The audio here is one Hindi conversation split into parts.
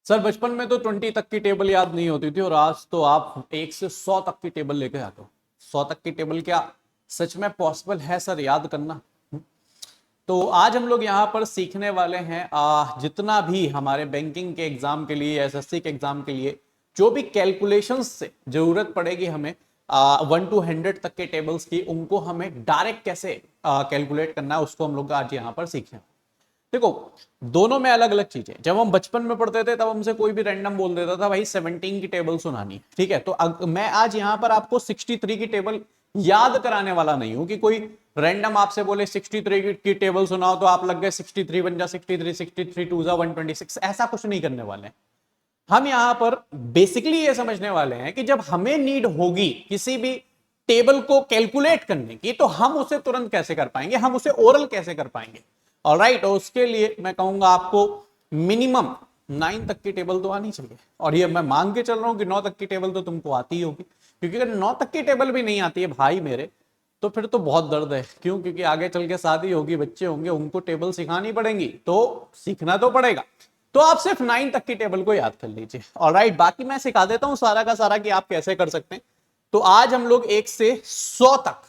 सर बचपन में तो 20 तक की टेबल याद नहीं होती थी और आज तो आप 1 से 100 तक की टेबल लेके आते हो। 100 तक की टेबल क्या सच में पॉसिबल है सर याद करना? तो आज हम लोग यहाँ पर सीखने वाले हैं जितना भी हमारे बैंकिंग के एग्जाम के लिए, एसएससी के एग्जाम के लिए जो भी कैलकुलेशंस से जरूरत पड़ेगी हमें 1 to 100 तक के टेबल्स की, उनको हमें डायरेक्ट कैसे कैलकुलेट करना है उसको हम लोग आज यहाँ पर सीखें। देखो, दोनों में अलग अलग चीजें। जब हम बचपन में पढ़ते थे तब हमसे कोई भी रैंडम बोल देता था भाई 17 की टेबल सुनानी है, ठीक है। तो मैं आज यहां पर आपको 63 की टेबल याद कराने वाला नहीं हूं कि कोई रैंडम आपसे बोले 63 की टेबल सुनाओ तो आप लग गए 63 बन जा 63, 63 टू जा 126। ऐसा कुछ नहीं करने वाले हैं। हम यहां पर बेसिकली ये समझने वाले हैं कि जब हमें नीड होगी किसी भी टेबल को कैलकुलेट करने की तो हम उसे तुरंत कैसे कर पाएंगे, हम उसे ओरल कैसे कर पाएंगे। ऑलराइट, और उसके लिए मैं कहूंगा आपको मिनिमम 9 तक की टेबल तो आनी चाहिए। और ये मैं मांग के चल रहा हूं कि 9 तक की टेबल तो तुमको आती ही होगी, क्योंकि अगर 9 तक की टेबल भी नहीं आती है भाई मेरे, तो फिर तो बहुत दर्द है। क्यों? क्योंकि आगे चल के शादी होगी, बच्चे होंगे, उनको टेबल सिखानी पड़ेगी, तो सीखना तो पड़ेगा। तो आप सिर्फ 9 तक की टेबल को याद कर लीजिए। ऑलराइट, बाकी मैं सिखा देता हूं सारा का सारा कि आप कैसे कर सकते हैं। तो आज हम लोग 1 से 100 तक,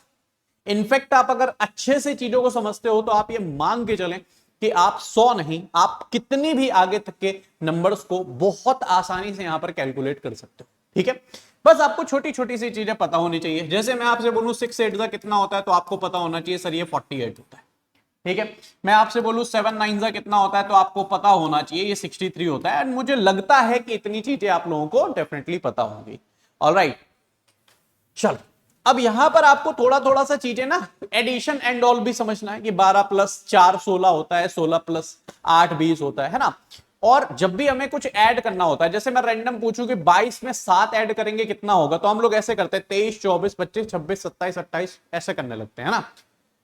इनफैक्ट आप अगर अच्छे से चीजों को समझते हो तो आप ये मान के चलें कि आप 100 नहीं, आप कितनी भी आगे तक के नंबर्स को बहुत आसानी से यहां पर कैलकुलेट कर सकते हो, ठीक है। बस आपको छोटी छोटी सी चीजें पता होनी चाहिए। जैसे मैं आपसे बोलूं 6 8 का कितना होता है तो आपको पता होना चाहिए सर ये 48 होता है, ठीक है। मैं आपसे बोलूं 7 9 का कितना होता है तो आपको पता होना चाहिए ये 63 होता है। एंड मुझे लगता है कि इतनी चीजें आप लोगों को डेफिनेटली पता होंगी। ऑलराइट, चलो अब यहां पर आपको थोड़ा थोड़ा सा चीजें ना एडिशन एंड ऑल भी समझना है कि 12 + 4 16 होता है, 16 + 8 20 होता है ना। और जब भी हमें कुछ ऐड करना होता है, जैसे मैं रैंडम पूछूं कि 22 में 7 ऐड करेंगे कितना होगा, तो हम लोग ऐसे करते हैं 23 24 25 26 27 28 ऐसे करने लगते हैं ना।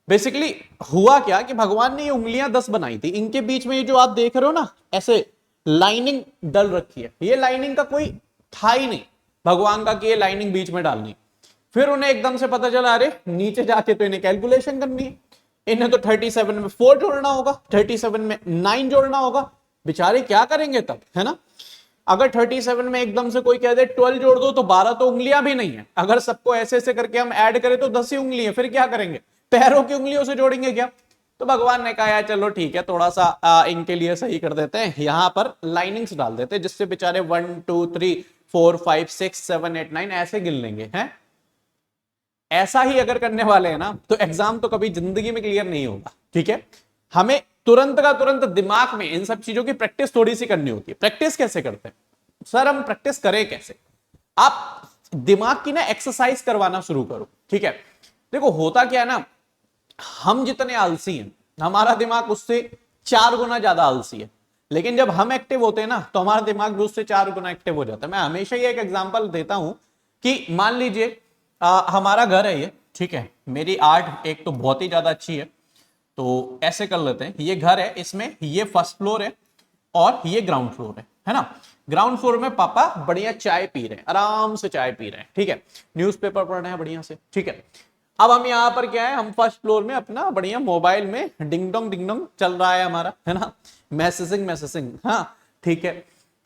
बेसिकली हुआ क्या कि भगवान ने ये उंगलियां 10 बनाई थी, इनके बीच में ये जो आप देख रहे हो ना ऐसे लाइनिंग डल रखी है, ये लाइनिंग का कोई था ही नहीं भगवान का कि ये लाइनिंग बीच में डालनी। फिर उन्हें एकदम से पता चला अरे नीचे जाके तो इन्हें कैलकुलेशन करनी है, इन्हें तो 37 में 4 जोड़ना होगा, 37 में 9 जोड़ना होगा। बेचारे क्या करेंगे तब, है ना। अगर 37 में एकदम से कोई कह दे 12 जोड़ दो तो 12 तो उंगलियां भी नहीं है। अगर सबको ऐसे ऐसे करके हम ऐड करें तो 10 ही उंगली है, फिर क्या करेंगे, पैरों की उंगलियों से जोड़ेंगे क्या। तो भगवान ने कहा यार चलो ठीक है, थोड़ा सा इनके लिए सही कर देते हैं, यहां पर लाइनिंग्स डाल देते हैं जिससे बेचारे 1 2 3 4 5 6 7 8 9 ऐसे गिन लेंगे हैं। ऐसा ही अगर करने वाले हैं ना तो एग्जाम तो कभी जिंदगी में क्लियर नहीं होगा, ठीक है। हमें तुरंत का तुरंत दिमाग में इन सब चीजों की प्रैक्टिस थोड़ी सी करनी होती है। प्रैक्टिस कैसे करते हैं सर, हम प्रैक्टिस करें कैसे? आप दिमाग की ना एक्सरसाइज करवाना शुरू करो, ठीक है। देखो होता क्या है ना, हम जितने आलसी हैं हमारा दिमाग उससे 4 गुना ज्यादा आलसी है। लेकिन जब हम एक्टिव होते हैं ना तो हमारा दिमाग भी उससे 4 गुना एक्टिव हो जाता है। मैं हमेशा ये एक एग्जांपल देता हूं कि मान लीजिए हमारा घर है ये, ठीक है। मेरी आर्ट एक तो बहुत ही ज्यादा अच्छी है, तो ऐसे कर लेते हैं, ये घर है, इसमें ये फर्स्ट फ्लोर है और ये ग्राउंड फ्लोर है ना। ग्राउंड फ्लोर में पापा बढ़िया चाय पी रहे हैं, आराम से चाय पी रहे हैं, ठीक है। न्यूज़पेपर पढ़ रहे हैं बढ़िया से, ठीक है। अब हम यहाँ पर क्या है, हम फर्स्ट फ्लोर में अपना बढ़िया मोबाइल में डिंग डोंग चल रहा है हमारा, है ना, मैसेजिंग मैसेजिंग, हाँ ठीक है।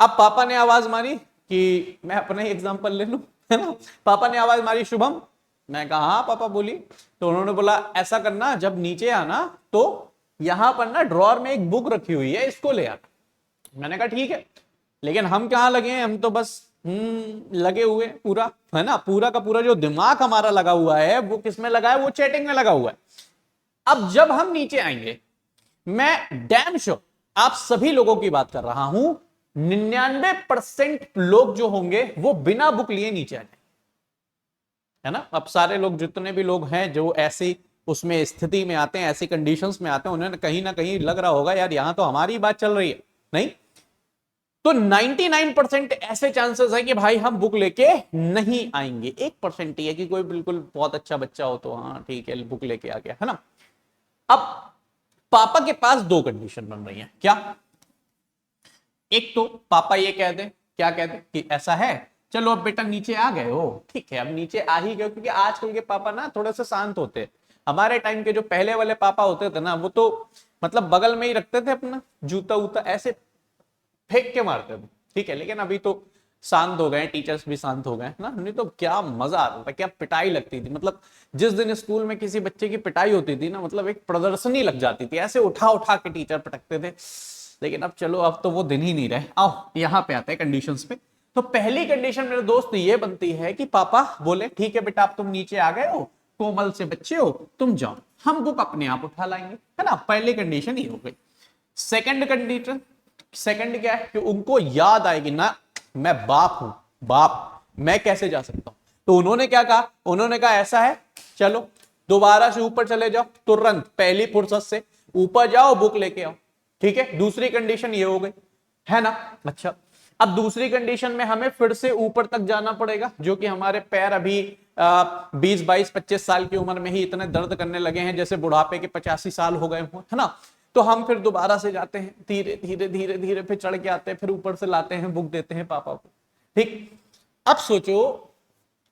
अब पापा ने आवाज मारी कि मैं अपना ही एग्जांपल ले लूं, है ना। पापा ने आवाज मारी शुभम, मैं कहा हाँ पापा बोली। तो उन्होंने बोला ऐसा करना, जब नीचे आना तो यहां पर ना ड्रॉअर में एक बुक रखी हुई है, इसको ले आना। मैंने कहा ठीक है। लेकिन हम कहां लगे हैं, हम तो बस लगे हुए पूरा, है ना, पूरा का पूरा जो दिमाग हमारा लगा हुआ है वो किसमें लगा है, वो चैटिंग में लगा हुआ है। अब जब हम नीचे आएंगे, मैं डैम श्योर आप सभी लोगों की बात कर रहा हूं, 99% लोग जो होंगे वो बिना बुक लिए नीचे आ जाएंगे, है ना। अब सारे लोग जितने भी लोग हैं जो ऐसी उसमें स्थिति में आते हैं, ऐसी कंडीशंस में आते हैं, उन्हें कहीं ना कहीं लग रहा होगा यार यहां तो हमारी बात चल रही है, नहीं। तो 99% ऐसे चांसेस है कि भाई हम बुक लेके नहीं आएंगे। 1% ही है कि कोई बिल्कुल बहुत अच्छा बच्चा हो तो हाँ ठीक है बुक लेके आ गया, है ना। अब पापा के पास 2 कंडीशन बन रही है, क्या? एक तो पापा ये कह दे, क्या कह दे कि ऐसा है, चलो अब बेटा नीचे आ गए हो, ठीक है, अब नीचे आ ही गए। क्योंकि आजकल के पापा ना थोड़े से शांत होते हैं। हमारे टाइम के जो पहले वाले पापा होते थे ना, वो तो मतलब बगल में ही रखते थे अपना जूता उता, ऐसे फेंक के मारते थे, ठीक है, लेकिन अभी तो शांत हो गए, टीचर्स भी शांत हो गए ना, नहीं तो क्या मजा आता था, क्या पिटाई लगती थी। मतलब जिस दिन स्कूल में किसी बच्चे की पिटाई होती थी ना, मतलब एक प्रदर्शनी लग जाती थी, ऐसे उठा उठा के टीचर पटकते थे। लेकिन अब चलो, अब तो वो दिन ही नहीं रहे। आओ यहाँ पे आते हैं कंडीशंस पे। तो पहली कंडीशन मेरे दोस्त ये बनती है कि पापा बोले ठीक है बेटा, अब तुम नीचे आ गए हो, कोमल से बच्चे हो, तुम जाओ, हम बुक अपने आप उठा लाएंगे, है ना। पहली कंडीशन ये हो गई। सेकंड कंडीशन, सेकंड क्या है कि उनको याद आएगी ना, मैं बाप हूं, बाप, मैं कैसे जा सकता हूं। तो उन्होंने क्या कहा, उन्होंने कहा ऐसा है, चलो दोबारा से ऊपर चले जाओ, तुरंत पहली फुर्सत से ऊपर जाओ, बुक लेके आओ। ठीक है, दूसरी कंडीशन ये हो गई, है ना। अच्छा, अब दूसरी कंडीशन में हमें फिर से ऊपर तक जाना पड़ेगा, जो कि हमारे पैर अभी 20, 22, 25 साल की उम्र में ही इतने दर्द करने लगे हैं जैसे बुढ़ापे के 85 साल हो गए हों, है ना। तो हम फिर दोबारा से जाते हैं, धीरे धीरे धीरे धीरे फिर चढ़ के आते हैं, फिर ऊपर से लाते हैं, बुक देते हैं पापा को। ठीक, अब सोचो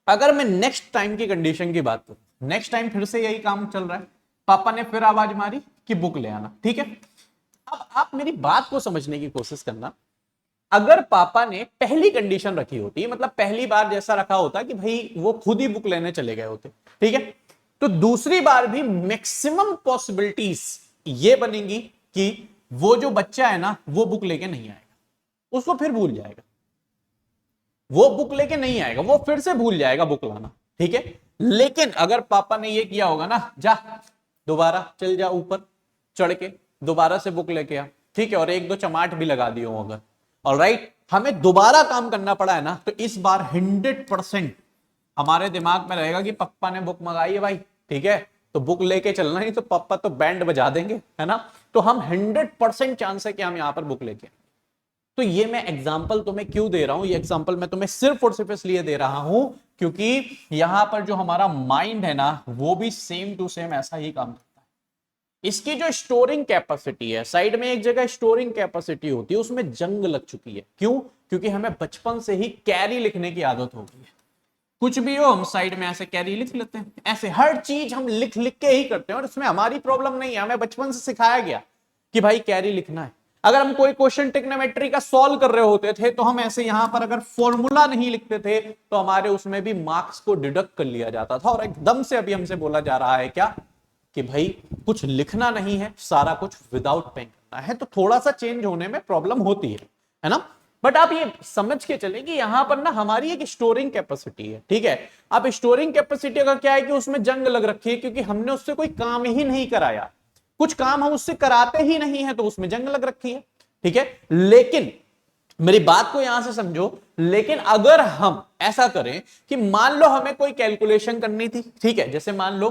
अगर मैं नेक्स्ट टाइम की कंडीशन की बात करूं, नेक्स्ट टाइम फिर से यही काम चल रहा है, पापा ने फिर आवाज मारी कि बुक ले आना। ठीक है, अब आप मेरी बात को समझने की कोशिश करना। अगर पापा ने पहली कंडीशन रखी होती, मतलब पहली बार जैसा रखा होता कि भाई वो खुद ही बुक लेने चले गए होते, ठीक है, तो दूसरी बार भी मैक्सिमम पॉसिबिलिटीज ये बनेंगी कि वो जो बच्चा है ना, वो बुक लेके नहीं आएगा, उसको फिर भूल जाएगा, वो बुक लेके नहीं आएगा, वो फिर से भूल जाएगा बुक लाना। ठीक है, लेकिन अगर पापा ने ये किया होगा ना, जा दोबारा चल जा ऊपर चढ़ के दोबारा से बुक लेके आ, ठीक है, और एक दो चमाट भी लगा दियो अगर, ऑलराइट, हमें दोबारा काम करना पड़ा है ना, तो इस बार 100% हमारे दिमाग में रहेगा कि पापा ने बुक मंगाई है भाई, ठीक है, तो बुक लेके चलना, ही तो पापा तो बैंड बजा देंगे, है ना। तो हम 100% चांस है कि हम यहां पर बुक लेके। तो ये मैं एग्जाम्पल तुम्हें क्यों दे रहा हूं, ये एग्जाम्पल मैं तुम्हें सिर्फ और सिर्फ इसलिए दे रहा हूं क्योंकि यहां पर जो हमारा माइंड है ना, वो भी सेम टू सेम ऐसा ही काम करता है। इसकी जो स्टोरिंग कैपेसिटी है, साइड में एक जगह स्टोरिंग कैपेसिटी होती है, उसमें जंग लग चुकी है। क्यों? क्योंकि हमें बचपन से ही कैरी लिखने की आदत हो गई है। कुछ भी हो हम साइड में ऐसे कैरी लिख लेते हैं, ऐसे हर चीज हम लिख लिख के ही करते हैं, और इसमें हमारी प्रॉब्लम नहीं है, हमें बचपन से सिखाया गया कि भाई कैरी लिखना है। अगर हम कोई क्वेश्चन ट्रिग्नोमेट्री का सॉल्व कर रहे होते थे तो हम ऐसे यहां पर अगर फॉर्मूला नहीं लिखते थे तो हमारे उसमें भी मार्क्स को डिडक्ट कर लिया जाता था, और एकदम से अभी हमसे बोला जा रहा है क्या कि भाई कुछ लिखना नहीं है, सारा कुछ विदाउट पेन करना है। तो थोड़ा सा चेंज होने में प्रॉब्लम होती है ना। बट आप ये समझ के चले कि यहां पर ना हमारी एक स्टोरिंग कैपेसिटी है, ठीक है। अब स्टोरिंग कैपेसिटी का क्या है कि उसमें जंग लग रखी है, क्योंकि हमने उससे कोई काम ही नहीं कराया, कुछ काम हम उससे कराते ही नहीं है, तो उसमें जंग लग रखी है, ठीक है। लेकिन मेरी बात को यहां से समझो, लेकिन अगर हम ऐसा करें कि मान लो हमें कोई कैलकुलेशन करनी थी, ठीक है, जैसे मान लो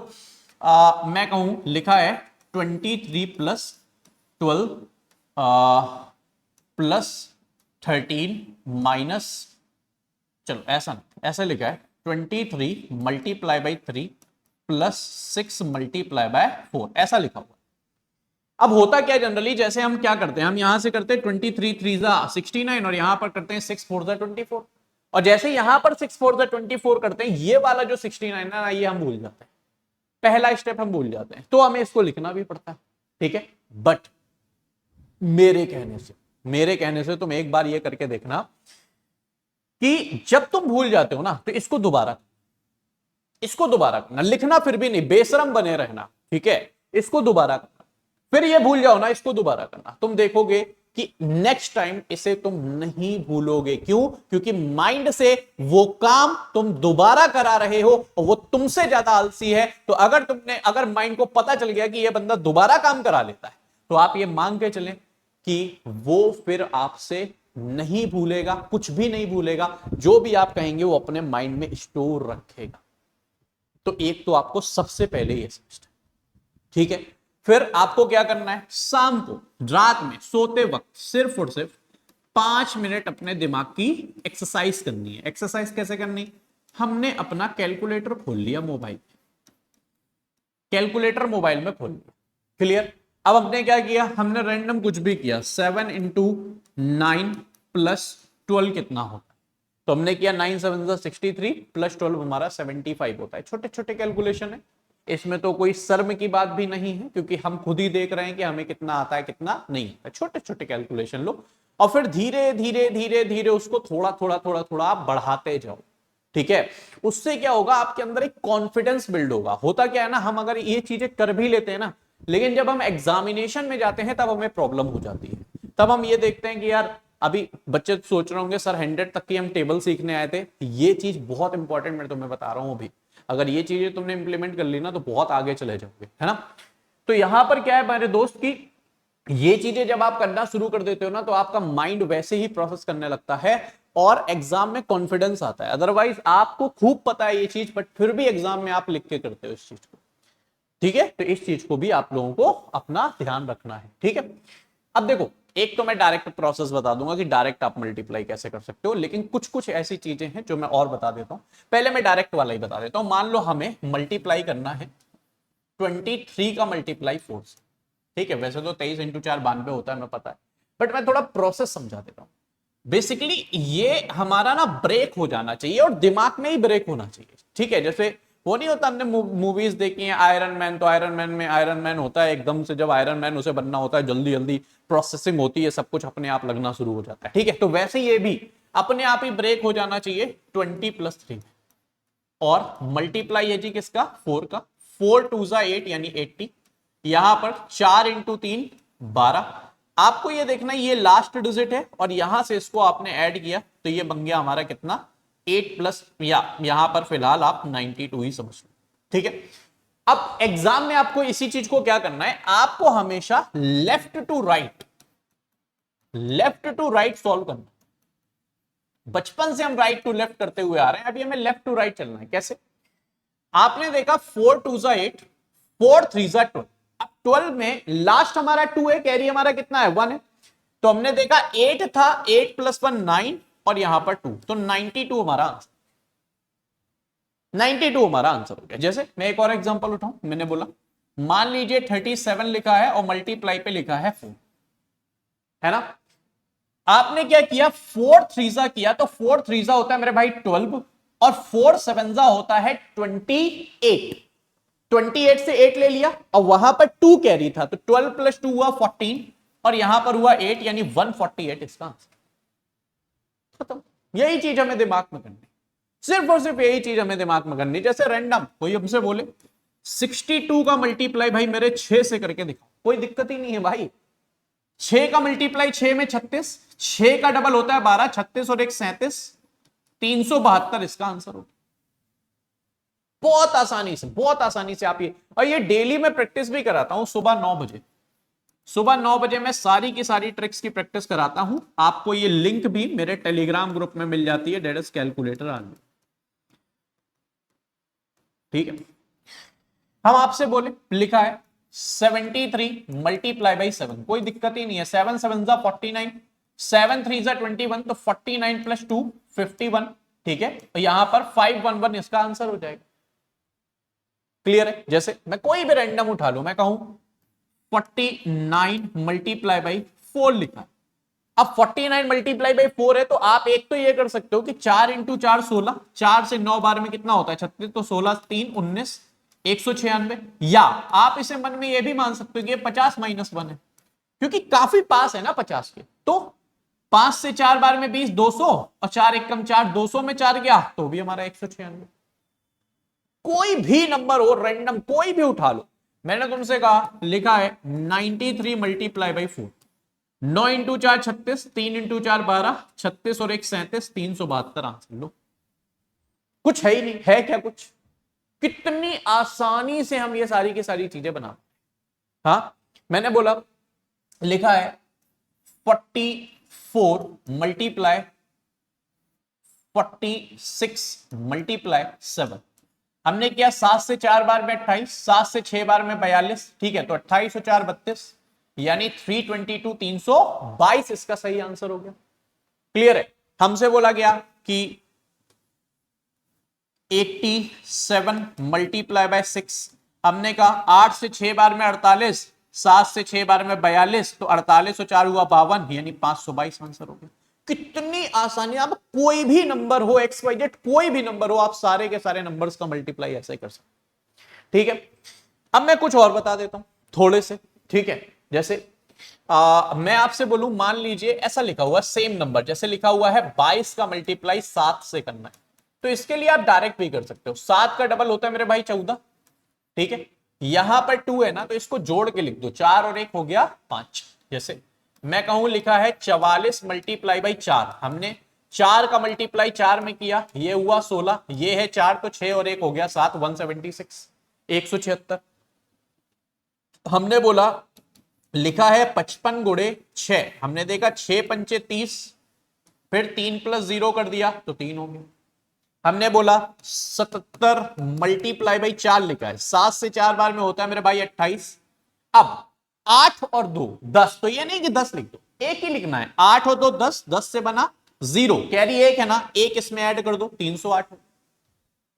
मैं कहूं लिखा है 23 प्लस 12 प्लस 13 माइनस, चलो ऐसा नहीं, ऐसा लिखा है 23 multiply by 3 plus 6 multiply by 4, ऐसा लिखा हुआ। अब होता क्या जनरली, जैसे हम क्या करते हैं, हम यहां से करते हैं 23 3 जा 69 और यहां पर करते हैं 6 4 जा 24, और जैसे यहां पर 6 4 जा 24 करते हैं, ये वाला जो 69 है ना, ये हम भूल जाते हैं, पहला स्टेप हम भूल जाते हैं, तो हमें इसको लिखना भी पड़ता है, ठीक है। बट मेरे कहने से तुम एक बार ये करके देखना कि जब तुम भूल जाते हो ना, तो इसको दोबारा करना, लिखना फिर भी नहीं, बेशरम बने रहना, ठीक है, इसको दोबारा करना, फिर ये भूल जाओ ना, इसको दोबारा करना, तुम देखोगे कि नेक्स्ट टाइम इसे तुम नहीं भूलोगे। क्यों? क्योंकि माइंड से वो काम तुम दोबारा करा रहे हो और वो तुमसे ज्यादा आलसी है। तो अगर माइंड को पता चल गया कि ये बंदा दोबारा काम करा लेता है, तो आप ये मान के चलें कि वो फिर आपसे नहीं भूलेगा, कुछ भी नहीं भूलेगा, जो भी आप कहेंगे वो अपने माइंड में स्टोर रखेगा। तो एक तो आपको सबसे पहले ये समझना, ठीक है। फिर आपको क्या करना है, शाम को रात में सोते वक्त सिर्फ और सिर्फ 5 मिनट अपने दिमाग की एक्सरसाइज करनी है। एक्सरसाइज कैसे करनी, हमने अपना कैलकुलेटर खोल लिया मोबाइल में, कैलकुलेटर मोबाइल में खोल लिया, क्लियर। अब हमने क्या किया, हमने रैंडम कुछ भी किया, 7 इंटू 9 प्लस 12 कितना होता है, तो हमने किया 9 7 63 प्लस 12 हमारा 75 होता है। छोटे छोटे कैलकुलेशन है, इसमें तो कोई शर्म की बात भी नहीं है, क्योंकि हम खुद ही देख रहे हैं कि हमें कितना आता है कितना नहीं आता। छोटे छोटे कैलकुलेशन लो, और फिर धीरे धीरे धीरे धीरे उसको थोड़ा थोड़ा थोड़ा थोड़ा आप बढ़ाते जाओ, ठीक है। उससे क्या होगा, आपके अंदर एक कॉन्फिडेंस बिल्ड होगा। होता क्या है ना, हम अगर ये चीजें कर भी लेते हैं ना, लेकिन जब हम एग्जामिनेशन में जाते हैं तब हमें प्रॉब्लम हो जाती है। तब हम ये देखते हैं कि यार अभी बच्चे सोच रहे होंगे सर 100 तक की हम टेबल सीखने आए थे। ये चीज बहुत इंपॉर्टेंट मैं तुम्हें बता रहा हूं अभी, अगर ये चीजें तुमने इंप्लीमेंट कर ली ना तो बहुत आगे चले जाओगे, है ना। तो यहां पर क्या है मेरे दोस्त की, ये चीजें जब आप करना शुरू कर देते हो ना तो आपका माइंड वैसे ही प्रोसेस करने लगता है और एग्जाम में कॉन्फिडेंस आता है। अदरवाइज आपको खूब पता है ये चीज, बट फिर भी एग्जाम में आप लिख के करते हो इस चीज को, ठीक है। तो इस चीज को भी आप लोगों को अपना ध्यान रखना है, ठीक है। अब देखो, एक तो मैं डायरेक्ट प्रोसेस बता दूंगा कि डायरेक्ट आप मल्टीप्लाई कैसे कर सकते हो, लेकिन कुछ कुछ ऐसी चीजें हैं जो मैं और बता देता हूं। पहले मैं डायरेक्ट वाला ही बता देता हूं। मान लो हमें मल्टीप्लाई करना है 23 का मल्टीप्लाई 4 से, ठीक है। वैसे तो 23 इंटू 4 92 होता है, मैं पता है, बट मैं थोड़ा प्रोसेस समझा देता हूं। बेसिकली ये हमारा ना ब्रेक हो जाना चाहिए और दिमाग में ही ब्रेक होना चाहिए, ठीक है। जैसे वो नहीं होता, हमने मूवीज देखी है आयरन मैन, तो आयरन मैन में आयरन मैन होता है, एकदम से जब आयरन मैन उसे बनना होता है जल्दी जल्दी प्रोसेसिंग होती है, सब कुछ अपने आप लगना शुरू हो जाता है, ठीक है। तो वैसे ये भी अपने आप ही ब्रेक हो जाना चाहिए 20 + 3 और मल्टीप्लाई है जी किसका, 4 का। 4 2 8 यानी 80, यहां पर 4 इंटू 3 12। आपको ये देखना ये लास्ट डिजिट है और यहां से इसको आपने ऐड किया तो ये बन गया हमारा कितना, 8 प्लस, या यहां पर फिलहाल आप 92 ही समझ लो, ठीक है। अब एग्जाम में आपको इसी चीज को क्या करना है, आपको हमेशा लेफ्ट टू राइट सॉल्व करना। बचपन से हम राइट टू लेफ्ट करते हुए आ रहे हैं, अभी हमें लेफ्ट टू राइट चलना है। कैसे, आपने देखा 4 2 8, 4 3 12। अब 12 में लास्ट हमारा 2 है, कैरी हमारा कितना है, 1 है। तो हमने देखा 8 था, 8 + 1 9 और यहां पर 2, तो 92 हमारा आंसर, 92 हमारा आंसर हो गया। जैसे मैं एक और एग्जांपल उठाऊं, मैंने बोला मान लीजिए 37 लिखा है और मल्टीप्लाई पे लिखा है 4, है ना। आपने क्या किया, 4 3 किया, तो 4 3 होता है मेरे भाई 12 और 4 7 होता है 28। 28 से 8 ले लिया और वहां पर 2 कैरी था, तो 12 + 2 हुआ 14 और यहां पर हुआ 8, यानी 148 इसका आंसर खत्म। यही चीज हमें दिमाग में करनी, सिर्फ और सिर्फ यही चीज हमें दिमाग में करनी। जैसे रैंडम कोई हमसे बोले 62 का मल्टीप्लाई भाई मेरे 6 से करके दिखाओ, कोई दिक्कत ही नहीं है भाई। 6 का मल्टीप्लाई 6 में 36, 6 का डबल होता है 12, 36 और 1 37, 372 इसका आंसर होगा। बहुत आसानी से आप ये, और ये डेली मैं प्रैक्टिस भी कराता हूं सुबह 9 बजे। सुबह 9 बजे मैं सारी की सारी ट्रिक्स की प्रैक्टिस कराता हूं। आपको ये लिंक भी मेरे टेलीग्राम ग्रुप में मिल जाती है, डेट इज कैलकुलेटर आर्मी, ठीक है। हम आपसे बोले लिखा है 73 मल्टीप्लाई बाई 7, कोई दिक्कत ही नहीं है। 7 7 49, 7 3 21, तो 49 + 2 51, ठीक है। तो यहां पर 511 इसका आंसर हो जाएगा। क्लियर है। जैसे मैं कोई भी रैंडम उठा लू, मैं कहूं 49 मल्टीप्लाई बाई 4 लिखा है। अब 49 मल्टीप्लाई बाई 4 है, तो आप एक तो ये कर सकते हो कि 4 इंटू 4 16, 4 से 9 बार में कितना होता है 36, तो 16 3 19 196। या आप इसे मन में ये भी मान सकते हो कि 50 - 1 है, क्योंकि काफी पास है ना 50 के। तो 5 से 4 बार में 20 200 और 4 1 कम 4, 200 में 4 गया तो भी हमारा 196। कोई भी नंबर हो रैंडम, कोई भी उठा लो। मैंने तुमसे कहा लिखा है 93 मल्टीप्लाई बाई 4, 9 इंटू 4 36, 3 इंटू 4 12, 36 और 1 37, 372 आंसर लो। कुछ है ही नहीं, है क्या कुछ। कितनी आसानी से हम ये सारी की सारी चीजें बना। हाँ, मैंने बोला लिखा है 44 मल्टीप्लाई 46 मल्टीप्लाई 7। हमने किया 7 से 4 बार में 28, 7 से 6 बार में 42, ठीक है। तो 28 और 4 32, यानी 322 322 इसका सही आंसर हो गया। क्लियर है। हमसे बोला गया कि 87 मल्टीप्लाई बाय 6, हमने कहा 8 से 6 बार में 48, 7 से 6 बार में 42, तो 48 और 4 हुआ 52, यानी 522 आंसर हो गया। कितनी आसानी। आप कोई भी नंबर हो, एक्स वाई जेड कोई भी नंबर हो, आप सारे के सारे नंबर्स का मल्टीप्लाई ऐसे कर सकते, ठीक है। अब मैं कुछ और बता देता हूं थोड़े से, ठीक है। जैसे मैं आपसे बोलूं, मान लीजिए ऐसा लिखा हुआ सेम नंबर, जैसे लिखा हुआ है 22 का मल्टीप्लाई 7 से करना है, तो इसके लिए आप डायरेक्ट भी कर सकते हो। 7 का डबल होता है मेरे भाई 14, ठीक है। यहां पर 2 है ना, तो इसको जोड़ के लिख दो, 4 और 1 हो गया 5। जैसे मैं कहूं लिखा है 44 मल्टीप्लाई बाई 4, हमने 4 का मल्टीप्लाई 4 में किया, ये हुआ 16, ये है 4 तो 6 और 1 हो गया 7, 176, 176। हमने बोला लिखा है 55 गुणे 6, हमने देखा 6 पंचे 30, फिर 3 प्लस 0 कर दिया तो 3 हो गया। हमने बोला 77 मल्टीप्लाई बाई 4 लिखा है, 7 से 4 बार में होता है मेरे भाई 28। अब 8 और 2 10, तो ये नहीं कि 10 लिख दो, एक ही लिखना है। 8 और 2 10, 10 से बना 0, कैरी 1 है ना, एक इसमें ऐड कर दो 308।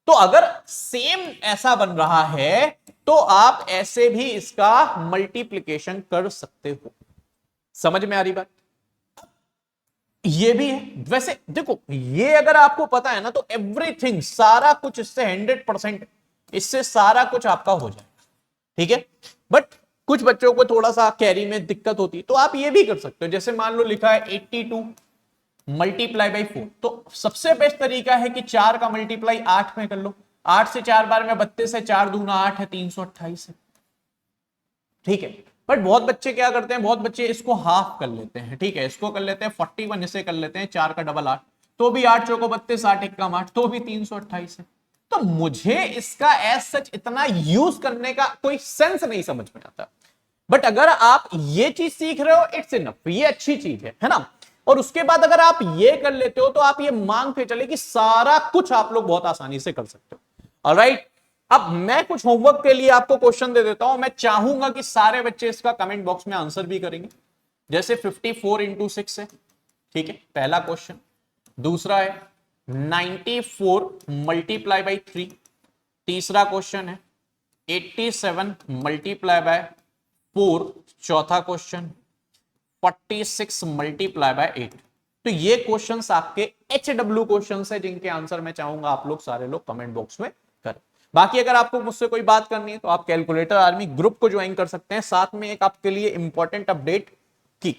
तो अगर सेम ऐसा बन रहा है तो आप ऐसे भी इसका मल्टीप्लिकेशन कर सकते हो। समझ में आ रही बात? ये भी है। वैसे देखो, ये अगर आपको पता है ना तो एवरीथिंग, सारा कुछ इससे 100%, इससे सारा कुछ आपका हो जाएगा, ठीक है। बट कुछ बच्चों को थोड़ा सा कैरी में दिक्कत होती है, तो आप ये भी कर सकते हो। जैसे मान लो लिखा है 82 मल्टीप्लाई बाई 4, तो सबसे बेस्ट तरीका है कि 4 का मल्टीप्लाई 8 में कर लो। 8 से 4 बार में 32 है, 4 दूना 8 है, 328 है, ठीक है। बट बहुत बच्चे क्या करते हैं, बहुत बच्चे इसको हाफ कर लेते हैं, ठीक है, इसको कर लेते हैं 41, इसे कर लेते हैं 4 का डबल 8, तो भी 8 चौको 32, 8 एक कम 8, तो भी 328 है। तो मुझे इसका एज सच इतना यूज करने का कोई सेंस नहीं समझ में आता। बट अगर आप ये चीज सीख रहे हो, इट्स इनफ, ये अच्छी चीज है ना। और उसके बाद अगर आप ये कर लेते हो तो आप ये मांग के चले कि सारा कुछ आप लोग बहुत आसानी से कर सकते हो। ऑलराइट, अब मैं कुछ होमवर्क के लिए आपको क्वेश्चन दे देता हूं। मैं चाहूंगा कि सारे बच्चे इसका कमेंट बॉक्स में आंसर भी करेंगे। जैसे 54 इंटू 6 है, ठीक है, पहला क्वेश्चन। दूसरा है 94 मल्टीप्लाई बाई 3। तीसरा क्वेश्चन है 87 मल्टीप्लाई बाय 4। चौथा क्वेश्चन 46 मल्टीप्लाई बाय 8। तो ये क्वेश्चंस आपके HW क्वेश्चंस है, जिनके आंसर मैं चाहूंगा आप लोग सारे लोग कमेंट बॉक्स में करें। बाकी अगर आपको मुझसे कोई बात करनी है तो आप कैलकुलेटर आर्मी ग्रुप को ज्वाइन कर सकते हैं। साथ में एक आपके लिए इंपॉर्टेंट अपडेट की,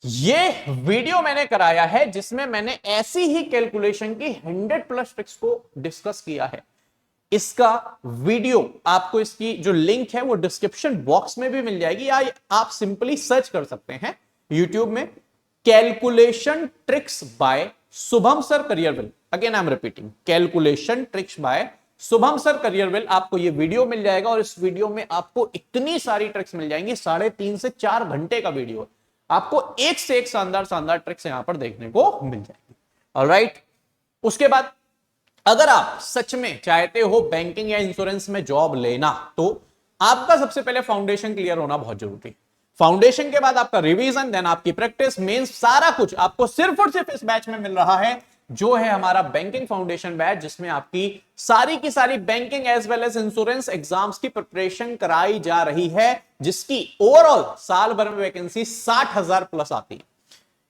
ये वीडियो मैंने कराया है जिसमें मैंने ऐसी ही कैलकुलेशन की 100+ ट्रिक्स को डिस्कस किया है। इसका वीडियो आपको, इसकी जो लिंक है वो डिस्क्रिप्शन बॉक्स में भी मिल जाएगी, या आप सिंपली सर्च कर सकते हैं यूट्यूब में, calculation tricks by Shubham sir Careerwill. Again I am repeating, calculation tricks by Shubham sir Careerwill. आपको ये वीडियो मिल जाएगा और इस वीडियो में आपको इतनी सारी ट्रिक्स मिल जाएंगी। 3.5 से 4 घंटे का वीडियो है, आपको एक से एक शानदार शानदार ट्रिक्स यहां पर देखने को मिल जाएगी। ऑलराइट, उसके बाद अगर आप सच में चाहते हो बैंकिंग या इंश्योरेंस में जॉब लेना, तो आपका सबसे पहले फाउंडेशन क्लियर होना बहुत जरूरी है। फाउंडेशन के बाद आपका रिवीजन, देन आपकी प्रैक्टिस, मेंस, सारा कुछ आपको सिर्फ और सिर्फ इस बैच में मिल रहा है, जो है हमारा बैंकिंग फाउंडेशन बैच, जिसमें आपकी सारी की सारी banking as well as insurance exams की प्रिपरेशन कराई जा रही है, जिसकी ओवरऑल साल भर में वैकेंसी 60,000+ आती है।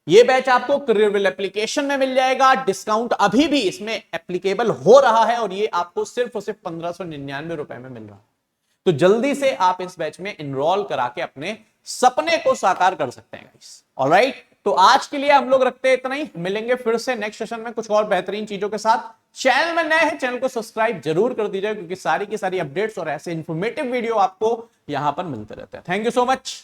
ये बैच आपको करियरविल एप्लीकेशन में मिल जाएगा। डिस्काउंट अभी भी इसमें एप्लीकेबल हो रहा है और ये आपको सिर्फ और सिर्फ 1599 रुपए में मिल रहा है। तो जल्दी से आप इस बैच में इनरोल करा के अपने सपने को साकार कर सकते हैं गाइस। ऑलराइट, तो आज के लिए हम लोग रखते हैं इतना ही। मिलेंगे फिर से नेक्स्ट सेशन में कुछ और बेहतरीन चीजों के साथ। चैनल में नए हैं, चैनल को सब्सक्राइब जरूर कर दीजिए, क्योंकि सारी की सारी अपडेट्स और ऐसे इंफॉर्मेटिव वीडियो आपको यहां पर मिलते रहते हैं। Thank you so much.